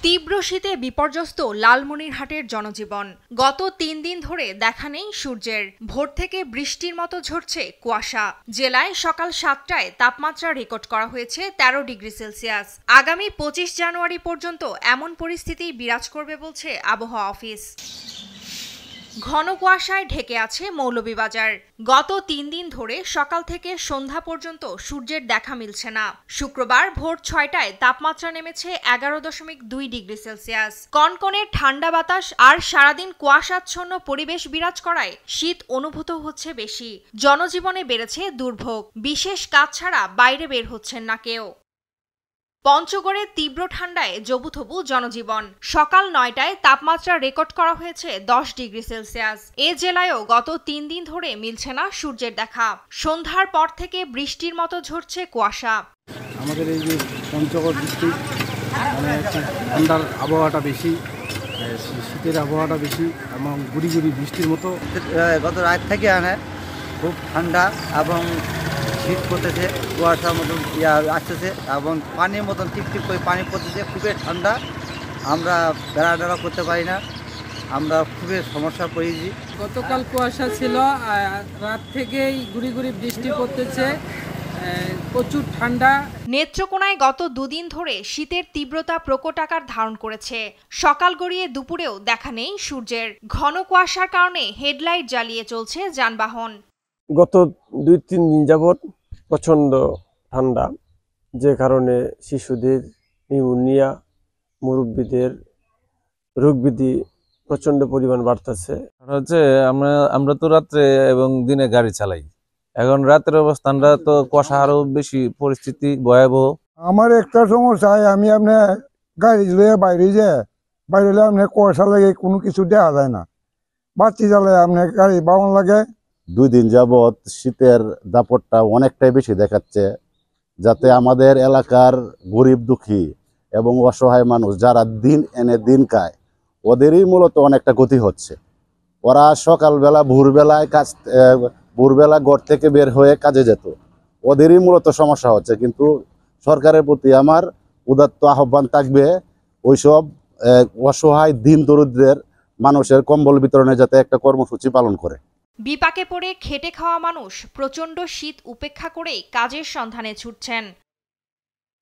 তীব্র শীতে বিপর্যস্ত লালমনিরহাটের জনজীবন। গত ৩ দিন ধরে দেখা নেই সূর্যের। ভোর থেকে বৃষ্টির মতো ঝরছে কুয়াশা। জেলায় সকাল ৭টায় তাপমাত্রা রেকর্ড করা হয়েছে ১৩ ডিগ্রি সেলসিয়াস। আগামী ২৫ জানুয়ারি পর্যন্ত এমন পরিস্থিতি বিরাজ করবে বলছে আবহাওয়া অফিস। ঘন কুয়াশায় ঢেকে আছে মৌলভীবাজার। গত ৩ দিন ধরে সকাল থেকে সন্ধ্যা পর্যন্ত সূর্যের দেখা মিলছে না। শুক্রবার ভোর ৬টায় তাপমাত্রা নেমেছে ১১.২ ডিগ্রি সেলসিয়াস। কনকনে ঠান্ডা বাতাস আর সারাদিন কুয়াশাচ্ছন্ন পরিবেশ বিরাজ করায় শীত অনুভূত হচ্ছে বেশি। জনজীবনে বেড়েছে দুর্ভোগ। বিশেষ কাজ ছাড়া বাইরে বের হচ্ছেন না কেউ। পঞ্চগড়ে তীব্র ঠান্ডায় জবুথবু জনজীবন। সকাল ৯টায় তাপমাত্রা রেকর্ড করা হয়েছে ১০ ডিগ্রি সেলসিয়াস। এ জেলায়ও গত ৩ দিন ধরে মিলছে না সূর্যের দেখা। সন্ধ্যার পর থেকে বৃষ্টির মতো ঝরছে কুয়াশা। আমাদের এই যে পঞ্চগড় ডিস্ট্রিক্ট ঠান্ডার আবহাওয়াটা বেশি, শীতের আবহাওয়াটা বেশি এবং গুড়ি গুড়ি বৃষ্টির মতো। গত রাত থেকে খুব ঠান্ডা এবং শীত পড়তেছে, কুয়াশার মতন আসতেছে এবং পানির মতন টিপটিপ করে পানি পড়তেছে। খুবই ঠান্ডা, আমরা বেড়াডাড়া করতে পারি না, আমরা খুবই সমস্যা পড়েছি। গতকাল কুয়াশা ছিল, রাত থেকেই গুড়ি গুড়ি বৃষ্টি পড়তেছে, প্রচুর ঠান্ডা। নেত্রকোনায় গত দুদিন ধরে শীতের তীব্রতা প্রকট আকার ধারণ করেছে। সকাল গড়িয়ে দুপুরেও দেখা নেই সূর্যের। ঘন কুয়াশার কারণে হেডলাইট জ্বালিয়ে চলছে যানবাহন। গত ২-৩ দিন যাবৎ প্রচণ্ড ঠান্ডা, যে কারণে শিশুদের নিউমোনিয়া, মুরব্বীদের রোগব্যাধি প্রচণ্ড পরিমাণ বাড়তেছে। হচ্ছে আমরা তো রাত্রে এবং দিনে গাড়ি চালাই। এখন রাতের অবস্থানটা তো কুয়াশা আরো বেশি, পরিস্থিতি ভয়াবহ। আমার একটা সমস্যা, আমি আপনার গাড়ি লইয়া বাইরে হলে আপনার কুয়াশা লাগে, কোনো কিছু দেখা যায় না। বাতি জ্বালায় আপনার গাড়ি বাউন লাগে। ২ দিন যাবৎ শীতের দাপটটা অনেকটাই বেশি দেখাচ্ছে, যাতে আমাদের এলাকার গরিব দুঃখী এবং অসহায় মানুষ যারা দিন এনে দিন খায়, ওদেরই মূলত অনেকটা ক্ষতি হচ্ছে। ওরা সকালবেলা ভোরবেলা ঘর থেকে বের হয়ে কাজে যেত, ওদেরই মূলত সমস্যা হচ্ছে। কিন্তু সরকারের প্রতি আমার উদাত্ত আহ্বান থাকবে, ওইসব অসহায় দিন দরিদ্রের মানুষের কম্বল বিতরণে যাতে একটা কর্মসূচি পালন করে। বিপাকে পড়ে খেটে খাওয়া মানুষ প্রচণ্ড শীত উপেক্ষা করেই কাজের সন্ধানে ছুটছেন।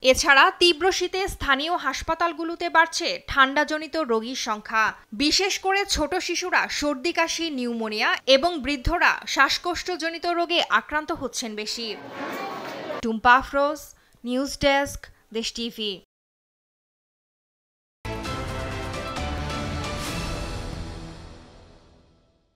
এছাড়া তীব্র শীতে স্থানীয় হাসপাতালগুলোতে বাড়ছে ঠান্ডাজনিত রোগীর সংখ্যা। বিশেষ করে ছোট শিশুরা সর্দি কাশি, নিউমোনিয়া এবং বৃদ্ধরা শ্বাসকষ্টজনিত রোগে আক্রান্ত হচ্ছেন বেশি। টুম্পা আফরোজ, নিউজ ডেস্ক, দেশ টিভি।